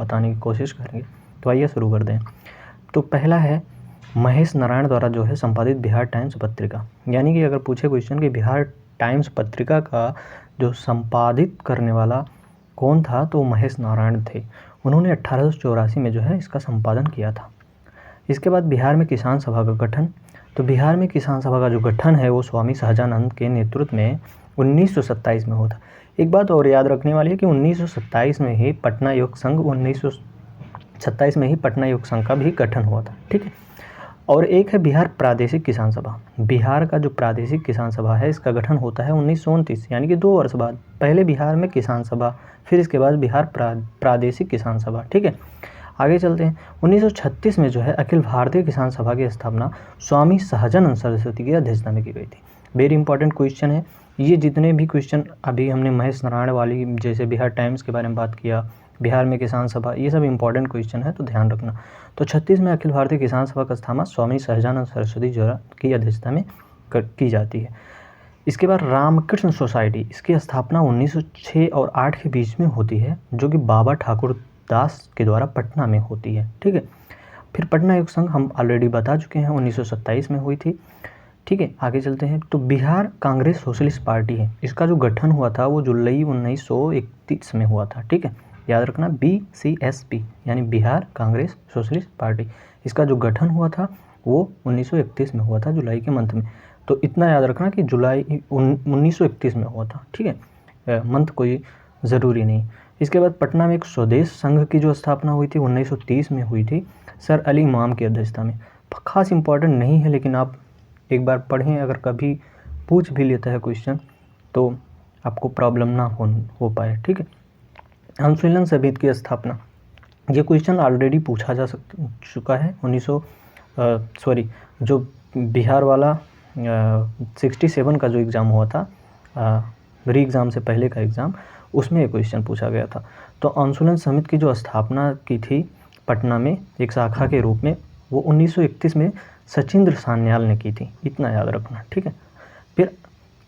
बताने की कोशिश करेंगे। तो आइए शुरू कर दें। तो पहला है महेश नारायण द्वारा जो है संपादित बिहार टाइम्स पत्रिका, यानी कि अगर पूछे क्वेश्चन कि बिहार टाइम्स पत्रिका का जो संपादित करने वाला कौन था, तो महेश नारायण थे। उन्होंने 1884 में जो है इसका संपादन किया था। इसके बाद बिहार में किसान सभा का गठन। तो बिहार में किसान सभा का जो गठन है वो स्वामी सहजानंद के नेतृत्व में 1927 में हुआ था। एक बात और याद रखने वाली है कि 1927 में ही पटना योग संघ 1927 में ही पटना योग संघ का भी गठन हुआ था। ठीक है। और एक है बिहार प्रादेशिक किसान सभा। बिहार का जो प्रादेशिक किसान सभा है इसका गठन होता है 1929, यानी कि 2 वर्ष बाद। पहले बिहार में किसान सभा, फिर इसके बाद बिहार प्रादेशिक किसान सभा। ठीक है, आगे चलते हैं। 1936 में जो है अखिल भारतीय किसान सभा की स्थापना स्वामी सहजानंद सरस्वती की अध्यक्षता में की गई थी। वेरी इंपॉर्टेंट क्वेश्चन है ये। जितने भी क्वेश्चन अभी हमने महेश नारायण वाली, जैसे बिहार टाइम्स के बारे में बात किया, बिहार में किसान सभा, ये सब इंपॉर्टेंट क्वेश्चन है, तो ध्यान रखना। तो 36 में अखिल भारतीय किसान सभा का स्थापना स्वामी सहजानंद सरस्वती द्वारा की अध्यक्षता में की जाती है। इसके बाद रामकृष्ण सोसाइटी, इसकी स्थापना 1906 और 8 के बीच में होती है, जो कि बाबा ठाकुर दास के द्वारा पटना में होती है। ठीक है। फिर पटना योग संघ हम ऑलरेडी बता चुके हैं, 1927 में हुई थी। ठीक है, आगे चलते हैं। तो बिहार कांग्रेस सोशलिस्ट पार्टी है, इसका जो गठन हुआ था वो जुलाई 1931 में हुआ था। ठीक है, याद रखना, BCSP यानी बिहार कांग्रेस सोशलिस्ट पार्टी। इसका जो गठन हुआ था वो 1931 में हुआ था, जुलाई के मंथ में। तो इतना याद रखना कि जुलाई 1931 में हुआ था। ठीक है, मंथ कोई ज़रूरी नहीं। इसके बाद पटना में एक स्वदेश संघ की जो स्थापना हुई थी 1930 में हुई थी, सर अली इमाम की अध्यक्षता में। खास इंपॉर्टेंट नहीं है, लेकिन आप एक बार पढ़ें, अगर कभी पूछ भी लेता है क्वेश्चन तो आपको प्रॉब्लम ना हो पाए। ठीक है। अनुशीलन समिति की स्थापना, ये क्वेश्चन ऑलरेडी पूछा जा चुका है। जो बिहार वाला 67 का जो एग्ज़ाम हुआ था, री एग्ज़ाम से पहले का एग्ज़ाम, उसमें ये क्वेश्चन पूछा गया था। तो अनुशीलन समिति की जो स्थापना की थी पटना में एक शाखा के रूप में, वो 1931 में सचिंद्र सान्याल ने की थी, इतना याद रखना। ठीक है। फिर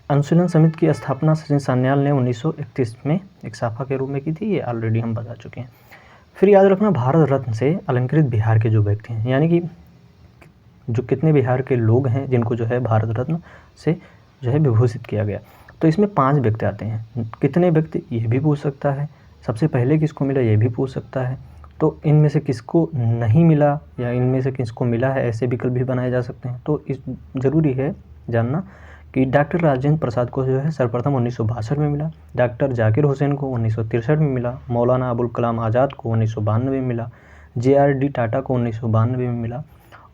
अनुशीलन समिति की स्थापना सचिंद्र सान्याल ने 1931 में एक शाखा के रूप में की थी, ये ऑलरेडी हम बता चुके हैं। फिर याद रखना, भारत रत्न से अलंकृत बिहार के जो व्यक्ति हैं, यानी कि जो कितने बिहार के लोग हैं जिनको जो है भारत रत्न से जो है विभूषित किया गया। तो इसमें 5 व्यक्ति आते हैं। कितने व्यक्ति, ये भी पूछ सकता है। सबसे पहले किसको मिला, ये भी पूछ सकता है। तो इनमें से किसको नहीं मिला या इनमें से किसको मिला है, ऐसे विकल्प भी बनाए जा सकते हैं। तो इस ज़रूरी है जानना कि डॉक्टर राजेंद्र प्रसाद को जो है सर्वप्रथम 1962 में मिला, डॉक्टर जाकिर हुसैन को 1963 में मिला, मौलाना अबुल कलाम आज़ाद को 1992 में मिला, JRD टाटा को 1992 में मिला,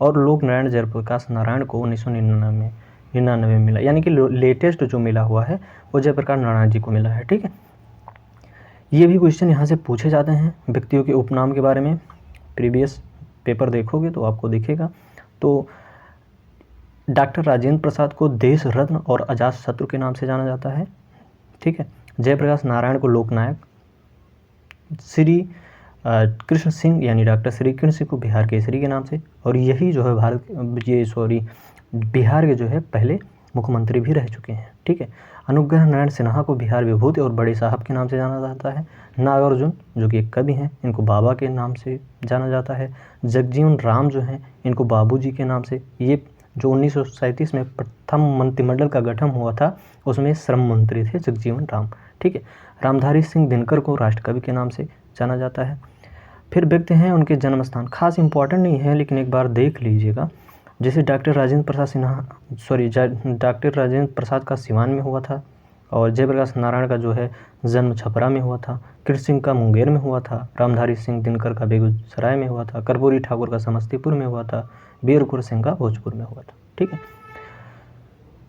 और लोक नारायण जयप्रकाश नारायण को 1999 में मिला। यानी कि लेटेस्ट जो मिला हुआ है वो जयप्रकाश नारायण जी को मिला है। ठीक है। ये भी क्वेश्चन यहाँ से पूछे जाते हैं व्यक्तियों के उपनाम के बारे में। प्रीवियस पेपर देखोगे तो आपको दिखेगा। तो डॉक्टर राजेंद्र प्रसाद को देश रत्न और अजात शत्रु के नाम से जाना जाता है। ठीक है। जयप्रकाश नारायण को लोकनायक, श्री कृष्ण सिंह यानी डॉक्टर श्री कृष्ण सिंह को बिहार केसरी के नाम से, और यही जो है बिहार के जो है पहले मुख्यमंत्री भी रह चुके हैं। ठीक है। अनुग्रह नारायण सिन्हा को बिहार विभूति और बड़े साहब के नाम से जाना जाता है। नागार्जुन जो कि एक कवि हैं, इनको बाबा के नाम से जाना जाता है। जगजीवन राम जो हैं, इनको बाबूजी के नाम से। ये जो 1937 में प्रथम मंत्रिमंडल का गठन हुआ था उसमें श्रम मंत्री थे जगजीवन राम। ठीक है। रामधारी सिंह दिनकर को राष्ट्रकवि के नाम से जाना जाता है। फिर व्यक्ति हैं उनके जन्म स्थान, खास इंपॉर्टेंट नहीं है, लेकिन एक बार देख लीजिएगा। जैसे डॉक्टर राजेंद्र प्रसाद का सिवान में हुआ था, और जयप्रकाश नारायण का जो है जन्म छपरा में हुआ था, कृष्ण सिंह का मुंगेर में हुआ था, रामधारी सिंह दिनकर का बेगूसराय में हुआ था, कर्पूरी ठाकुर का समस्तीपुर में हुआ था, वीरकुंवर सिंह का भोजपुर में हुआ था। ठीक है।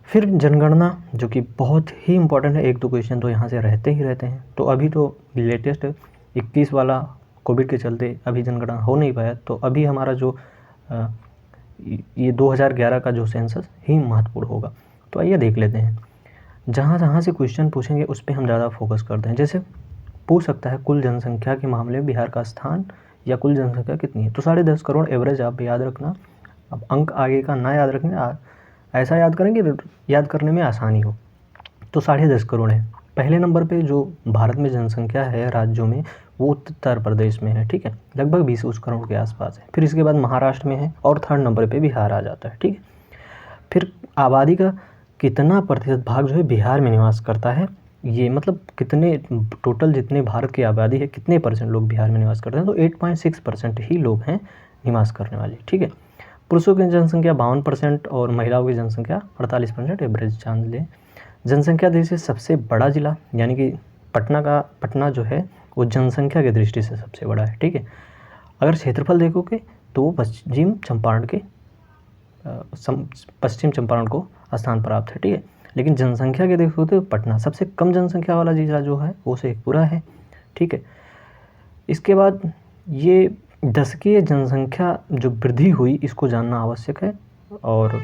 फिर जनगणना, जो कि बहुत ही इंपॉर्टेंट है, 1-2 क्वेश्चन तो यहाँ से रहते ही रहते हैं। तो अभी तो लेटेस्ट 21 वाला कोविड के चलते अभी जनगणना हो नहीं पाया, तो अभी हमारा जो ये 2011 का जो सेंसस ही महत्वपूर्ण होगा। तो आइए देख लेते हैं। जहाँ से क्वेश्चन पूछेंगे उस पर हम ज़्यादा फोकस करते हैं। जैसे पूछ सकता है कुल जनसंख्या के मामले में बिहार का स्थान या कुल जनसंख्या कितनी है, तो 10.5 करोड़ एवरेज आप याद रखना। अब अंक आगे का ना याद रखेंगे, ऐसा याद करेंगे याद करने में आसानी हो। तो 10.5 करोड़ है। पहले नंबर पे जो भारत में जनसंख्या है राज्यों में वो उत्तर प्रदेश में है, ठीक है, लगभग 20 करोड़ के आसपास है। फिर इसके बाद महाराष्ट्र में है और थर्ड नंबर पे बिहार आ जाता है, ठीक है। फिर आबादी का कितना प्रतिशत भाग जो है बिहार में निवास करता है, ये मतलब कितने टोटल जितने भारत की आबादी है कितने परसेंट लोग बिहार में निवास करते हैं, तो 8.6% ही लोग हैं निवास करने वाले, ठीक है। पुरुषों की जनसंख्या 52% और महिलाओं की जनसंख्या 48%, एवरेज जान लें। जनसंख्या दृष्टि से सबसे बड़ा जिला यानी कि पटना जो है वो जनसंख्या की दृष्टि से सबसे बड़ा है, ठीक है। अगर क्षेत्रफल देखोगे तो वो पश्चिम चंपारण को स्थान प्राप्त है, ठीक है। लेकिन जनसंख्या के देखो तो पटना सबसे कम जनसंख्या वाला जिला जो है वो शेखपुरा है, ठीक है। इसके बाद ये दशकीय जनसंख्या जो वृद्धि हुई इसको जानना आवश्यक है, और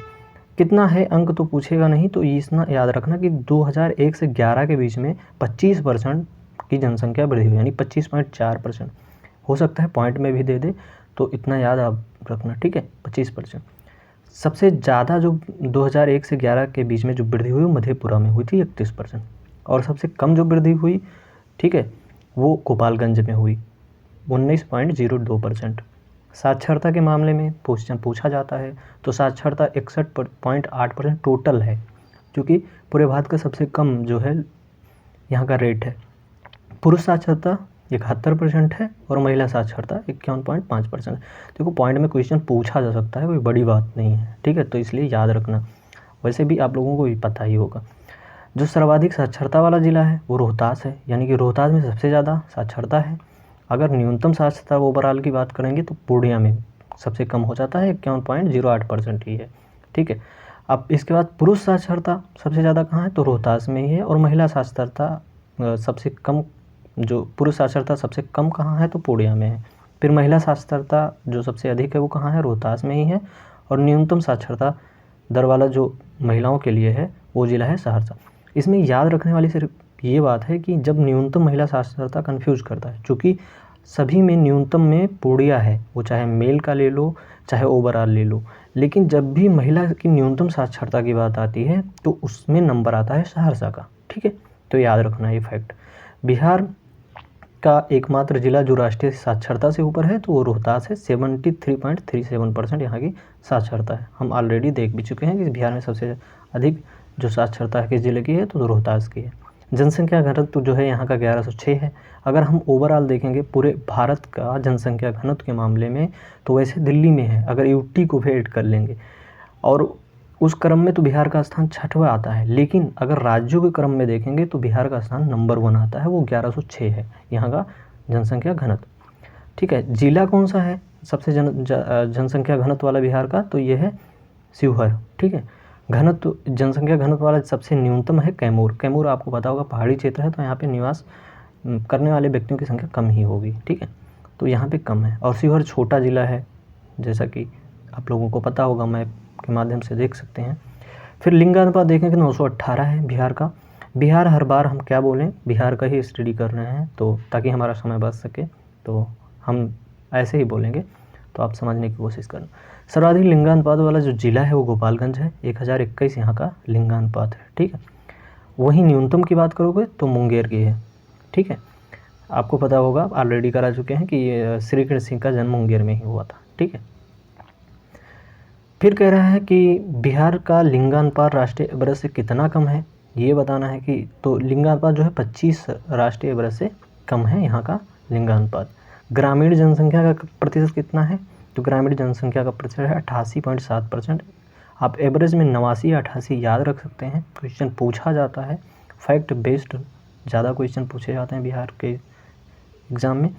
कितना है अंक तो पूछेगा नहीं, तो इतना याद रखना कि 2001 से 11 के बीच में 25% की जनसंख्या वृद्धि हुई, यानी 25.4%। हो सकता है पॉइंट में भी दे दे, तो इतना याद आप रखना, ठीक है, 25%। सबसे ज़्यादा जो 2001 से 11 के बीच में जो वृद्धि हुई वो मधेपुरा में हुई थी 31%, और सबसे कम जो वृद्धि हुई, ठीक है, वो गोपालगंज में हुई 19.02%। साक्षरता के मामले में पूछा जाता है तो साक्षरता 61.8% टोटल है, क्योंकि पूरे भारत का सबसे कम जो है यहाँ का रेट है। पुरुष साक्षरता 71% है और महिला साक्षरता 51.5%। देखो पॉइंट में क्वेश्चन पूछा जा सकता है, कोई बड़ी बात नहीं है, ठीक है, तो इसलिए याद रखना। वैसे भी आप लोगों को भी पता ही होगा। जो सर्वाधिक साक्षरता वाला ज़िला है वो रोहतास है, यानी कि रोहतास में सबसे ज़्यादा साक्षरता है। अगर न्यूनतम साक्षरता ओवरऑल की बात करेंगे तो पूर्णिया में सबसे कम हो जाता है, 51.08% ही है, ठीक है। अब इसके बाद पुरुष साक्षरता सबसे ज़्यादा कहाँ है, तो रोहतास में ही है, और महिला साक्षरता सबसे कम, जो पुरुष साक्षरता सबसे कम कहाँ है, तो पूर्णिया में है। फिर महिला साक्षरता जो सबसे अधिक है वो कहाँ है, रोहतास में ही है, और न्यूनतम साक्षरता दर वाला जो महिलाओं के लिए है वो ज़िला है सहरसा। इसमें याद रखने वाली सिर्फ ये बात है कि जब न्यूनतम महिला साक्षरता कन्फ्यूज़ करता है, चूँकि सभी में न्यूनतम में पूर्णिया है, वो चाहे मेल का ले लो चाहे ओवरऑल ले लो, लेकिन जब भी महिला की न्यूनतम साक्षरता की बात आती है तो उसमें नंबर आता है सहरसा का, ठीक है, तो याद रखना ये फैक्ट। बिहार का एकमात्र जिला जो राष्ट्रीय साक्षरता से ऊपर है तो वो रोहतास है, 73.37% यहाँ की साक्षरता है। हम ऑलरेडी देख भी चुके हैं कि बिहार में सबसे अधिक जो साक्षरता के ज़िले की है तो रोहतास की है। जनसंख्या घनत्व जो है यहाँ का 1106 है। अगर हम ओवरऑल देखेंगे पूरे भारत का जनसंख्या घनत्व के मामले में तो वैसे दिल्ली में है, अगर यूटी को भी ऐड कर लेंगे, और उस क्रम में तो बिहार का स्थान 6वां आता है। लेकिन अगर राज्यों के क्रम में देखेंगे तो बिहार का स्थान नंबर 1 आता है, वो 1106 है यहाँ का जनसंख्या घनत्व, ठीक है। जिला कौन सा है सबसे जनसंख्या घनत्व वाला बिहार का, तो ये है शिवहर, ठीक है। घनत्व जनसंख्या घनत्व वाला सबसे न्यूनतम है कैमूर। कैमूर आपको पता होगा पहाड़ी क्षेत्र है, तो यहाँ पे निवास करने वाले व्यक्तियों की संख्या कम ही होगी, ठीक है, तो यहाँ पे कम है। और शिवहर छोटा ज़िला है, जैसा कि आप लोगों को पता होगा, मैप के माध्यम से देख सकते हैं। फिर लिंगानुपात देखेंगे तो 918 है बिहार का। बिहार हर बार हम क्या बोलें, बिहार का ही स्टडी कर रहे हैं, तो ताकि हमारा समय बच सके तो हम ऐसे ही बोलेंगे, तो आप समझने की कोशिश करना। सर्वाधिक लिंगानुपात वाला जो ज़िला है वो गोपालगंज है, 1021 यहाँ का लिंगानुपात है, ठीक है। वहीं न्यूनतम की बात करोगे तो मुंगेर की है, ठीक है। आपको पता होगा, ऑलरेडी करा चुके हैं कि श्री कृष्ण सिंह का जन्म मुंगेर में ही हुआ था, ठीक है। फिर कह रहा है कि बिहार का लिंगानुपात राष्ट्रीय एवरेज से कितना कम है, ये बताना है कि, तो लिंगानुपात जो है 25 राष्ट्रीय एवरेज से कम है यहाँ का लिंगानुपात। ग्रामीण जनसंख्या का प्रतिशत कितना है, तो ग्रामीण जनसंख्या का प्रतिशत है 88.7%। आप एवरेज में 89 या 88 याद रख सकते हैं, क्वेश्चन पूछा जाता है, फैक्ट बेस्ड ज़्यादा क्वेश्चन पूछे जाते हैं बिहार के एग्ज़ाम में।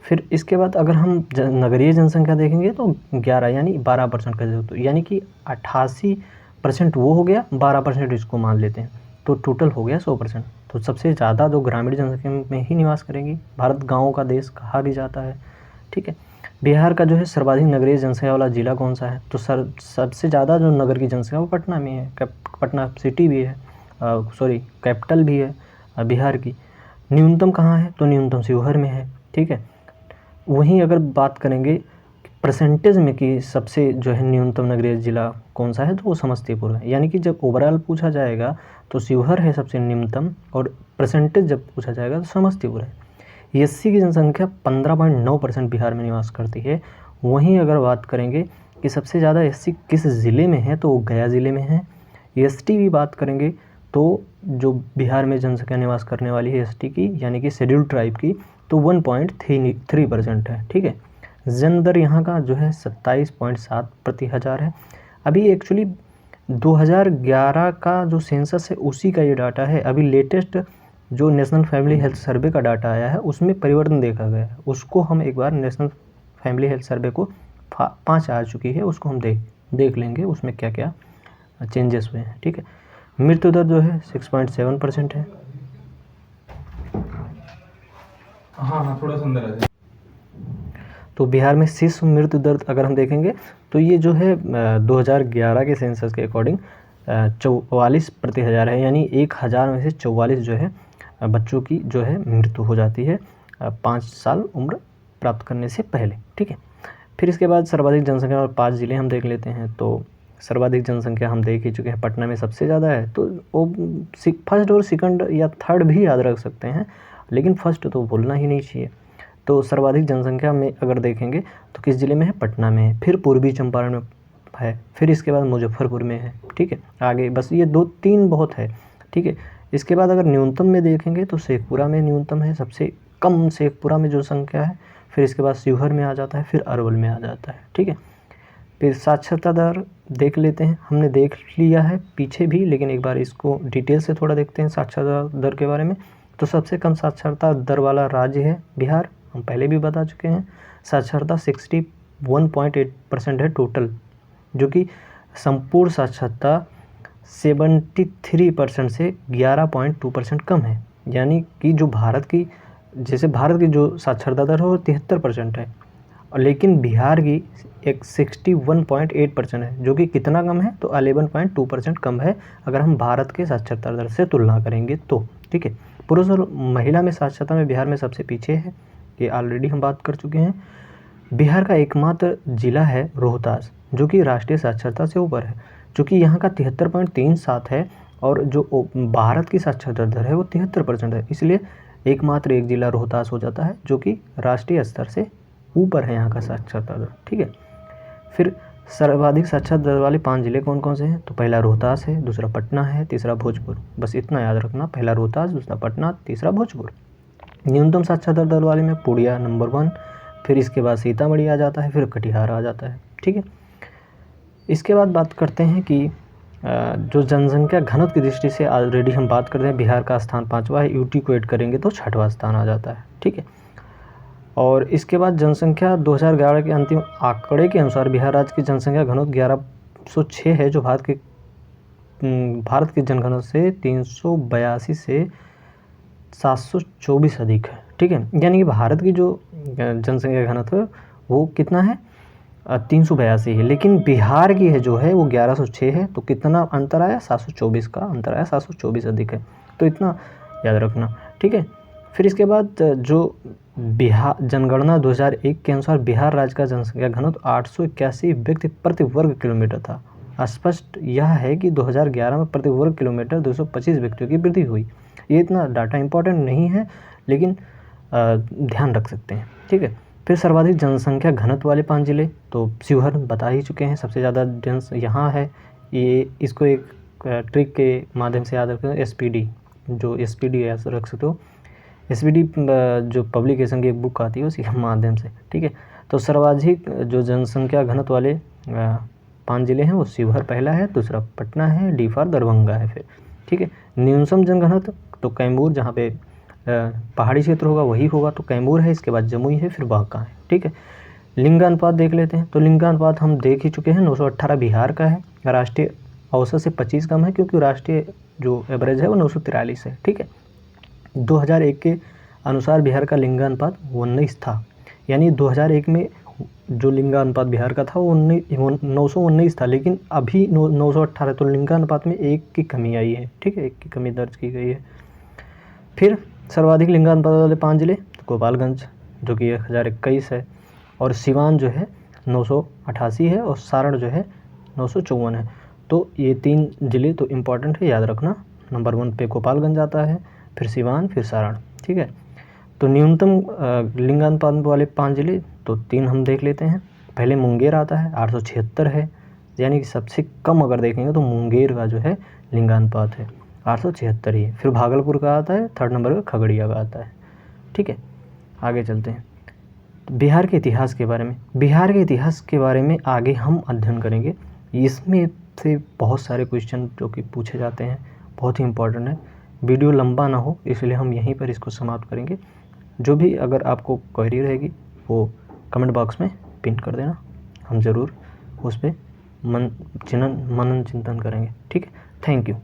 फिर इसके बाद अगर हम नगरीय जनसंख्या देखेंगे तो 11 यानी 12% का, तो यानी कि 88% वो हो गया, 12% इसको मान लेते हैं, तो टोटल हो गया 100%। तो सबसे ज़्यादा जो ग्रामीण जनसंख्या में ही निवास करेंगी। भारत गाँव का देश कहा भी जाता है, ठीक है। बिहार का जो है सर्वाधिक नगरीय जनसंख्या वाला ज़िला कौन सा है, तो सबसे ज़्यादा जो नगर की जनसंख्या वो पटना में है। पटना सिटी भी है, कैपिटल भी है बिहार की। न्यूनतम कहाँ है, तो न्यूनतम शिवहर में है, ठीक है। वहीं अगर बात करेंगे परसेंटेज में कि सबसे जो है न्यूनतम नगरीय ज़िला कौन सा है, तो वो समस्तीपुर है। यानी कि जब ओवरऑल पूछा जाएगा तो शिवहर है सबसे न्यूनतम, और परसेंटेज जब पूछा जाएगा तो समस्तीपुर है। एससी की जनसंख्या 15.9% बिहार में निवास करती है। वहीं अगर बात करेंगे कि सबसे ज़्यादा एससी किस ज़िले में है, तो वो गया ज़िले में है। एसटी की बात करेंगे तो जो बिहार में जनसंख्या निवास करने वाली है एसटी की, यानी कि शेड्यूल्ड ट्राइब की, तो 1.3% है। ठीक है, जनदर यहाँ का जो है 27.7 प्रति हज़ार है। अभी एक्चुअली 2011 का जो सेंसस है उसी का ये डाटा है। अभी लेटेस्ट जो नेशनल फैमिली हेल्थ सर्वे का डाटा आया है उसमें परिवर्तन देखा गया है। उसको हम एक बार नेशनल फैमिली हेल्थ सर्वे को 5 आ चुकी है, उसको हम देख लेंगे उसमें क्या क्या चेंजेस हुए हैं। ठीक है, मृत्यु दर जो है 6.7% है। हाँ थोड़ा सा अंदर आ जाए। तो बिहार में शिशु मृत्यु दर अगर हम देखेंगे तो ये जो है 2011 के सेंसस के अकॉर्डिंग 44 प्रति हज़ार है, यानी 1000 में से 44 जो है बच्चों की जो है मृत्यु हो जाती है 5 साल उम्र प्राप्त करने से पहले। ठीक है, फिर इसके बाद सर्वाधिक जनसंख्या और 5 ज़िले हम देख लेते हैं। तो सर्वाधिक जनसंख्या हम देख ही चुके हैं, पटना में सबसे ज़्यादा है, तो वो फर्स्ट और सेकंड या थर्ड भी याद रख सकते हैं, लेकिन फर्स्ट तो भूलना ही नहीं चाहिए। तो सर्वाधिक जनसंख्या में अगर देखेंगे तो किस ज़िले में है, पटना में है, फिर पूर्वी चंपारण में है, फिर इसके बाद मुजफ्फरपुर में है। ठीक है, आगे बस ये 2-3 बहुत है। ठीक है, इसके बाद अगर न्यूनतम में देखेंगे तो शेखपुरा में न्यूनतम है, सबसे कम शेखपुरा में जो संख्या है, फिर इसके बाद शिवहर में आ जाता है, फिर अरवल में आ जाता है। ठीक है, फिर साक्षरता दर देख लेते हैं, हमने देख लिया है पीछे भी, लेकिन एक बार इसको डिटेल से थोड़ा देखते हैं साक्षरता दर के बारे में। तो सबसे कम साक्षरता दर वाला राज्य है बिहार, हम पहले भी बता चुके हैं। साक्षरता 61.8% है टोटल, जो कि संपूर्ण साक्षरता 73% से 11.2% कम है। यानी कि जो भारत की, जैसे भारत की जो साक्षरता दर है वो 73% है, और लेकिन बिहार की एक 61.8% है, जो कि कितना कम है, तो 11.2% कम है अगर हम भारत के साक्षरता दर से तुलना करेंगे तो। ठीक है, पुरुष और महिला में साक्षरता में बिहार में सबसे पीछे है, ये ऑलरेडी हम बात कर चुके हैं। बिहार का एकमात्र जिला है रोहतास, जो कि राष्ट्रीय साक्षरता से ऊपर है, चूँकि यहाँ का 73.37 है, और जो भारत की साक्षरता दर है वो 73% है, इसलिए एकमात्र एक जिला रोहतास हो जाता है, जो कि राष्ट्रीय स्तर से ऊपर है यहाँ का साक्षरता दर। ठीक है, फिर सर्वाधिक साक्षरता दर वाले 5 जिले कौन कौन से हैं, तो पहला रोहतास है, दूसरा पटना है, तीसरा भोजपुर। बस इतना याद रखना, पहला रोहतास, दूसरा पटना, तीसरा भोजपुर। न्यूनतम साक्षरता दर वाले में पूर्णिया नंबर 1, फिर इसके बाद सीतामढ़ी आ जाता है, फिर कटिहार आ जाता है। ठीक है, इसके बाद बात करते हैं कि जो जनसंख्या घनत्व की दृष्टि से ऑलरेडी हम बात करते हैं, बिहार का स्थान 5वां है, यूटी को ऐड करेंगे तो 6वां स्थान आ जाता है। ठीक है, और इसके बाद जनसंख्या 2011 के अंतिम आंकड़े के अनुसार बिहार राज्य की जनसंख्या घनत्व 1106 है, जो भारत की जनघनत्व से 382 से 724 अधिक है। ठीक है, यानी कि भारत की जो जनसंख्या घनत्व वो कितना है, 382 है, लेकिन बिहार की है जो है वो 1106 है, तो कितना अंतर आया, 724 का अंतर आया, 724 अधिक है, तो इतना याद रखना। ठीक है, फिर इसके बाद जो बिहार जनगणना 2001 के अनुसार बिहार राज्य का जनसंख्या घनत्व 881 व्यक्ति प्रति वर्ग किलोमीटर था। स्पष्ट यह है कि 2011 में प्रति वर्ग किलोमीटर 225 व्यक्तियों की वृद्धि हुई। ये इतना डाटा इंपॉर्टेंट नहीं है, लेकिन ध्यान रख सकते हैं। ठीक है, फिर सर्वाधिक जनसंख्या घनत्व वाले 5 जिले, तो शिवहर बता ही चुके हैं, सबसे ज़्यादा जनस यहाँ है। ये इसको एक ट्रिक के माध्यम से याद रखें, SPD, जो SPD ऐसा रख सकते हो, SPD जो पब्लिकेशन की एक बुक आती है उसी के माध्यम से। ठीक है, तो सर्वाधिक जो जनसंख्या घनत्व वाले 5 जिले हैं वो शिवहर पहला है, दूसरा पटना है, डी फॉर दरभंगा है फिर। ठीक है, न्यूनतम जनघनत्व तो कैमूर, जहाँ पे पहाड़ी क्षेत्र होगा वही होगा, तो कैमूर है, इसके बाद जमुई है, फिर बांका है। ठीक है, लिंगानुपात देख लेते हैं, तो लिंगानुपात हम देख ही चुके हैं, 918 बिहार का है, राष्ट्रीय औसत से 25 कम है, क्योंकि राष्ट्रीय जो एवरेज है वो 943 है। ठीक है, 2001 के अनुसार बिहार का लिंगानुपात 19 था, यानी 2001 में जो लिंगानुपात बिहार का था वो 919 था, लेकिन अभी 918, तो लिंगानुपात में 1 की कमी आई है। ठीक है, 1 की कमी दर्ज की गई है। फिर सर्वाधिक लिंगानुपात वाले 5 जिले, तो गोपालगंज जो कि 1021 है, और सिवान जो है 988 है, और सारण जो है 954 है। तो ये 3 जिले तो इम्पॉर्टेंट है, याद रखना। नंबर 1 पे गोपालगंज आता है, फिर सिवान, फिर सारण। ठीक है, तो न्यूनतम लिंगानुपात वाले 5 जिले तो 3 हम देख लेते हैं। पहले मुंगेर आता है, 876 है, यानी कि सबसे कम अगर देखेंगे तो मुंगेर का जो है लिंगानुपात है 876 ही है। फिर भागलपुर का आता है, 3rd नंबर का खगड़िया का आता है। ठीक है, आगे चलते हैं। बिहार के इतिहास के बारे में, बिहार के इतिहास के बारे में आगे हम अध्ययन करेंगे। इसमें से बहुत सारे क्वेश्चन जो कि पूछे जाते हैं, बहुत ही इम्पोर्टेंट है। वीडियो लंबा ना हो इसलिए हम यहीं पर इसको समाप्त करेंगे। जो भी अगर आपको क्वेरी रहेगी वो कमेंट बॉक्स में पिन कर देना, हम ज़रूर उस पर मनन चिंतन करेंगे। ठीक है, थैंक यू।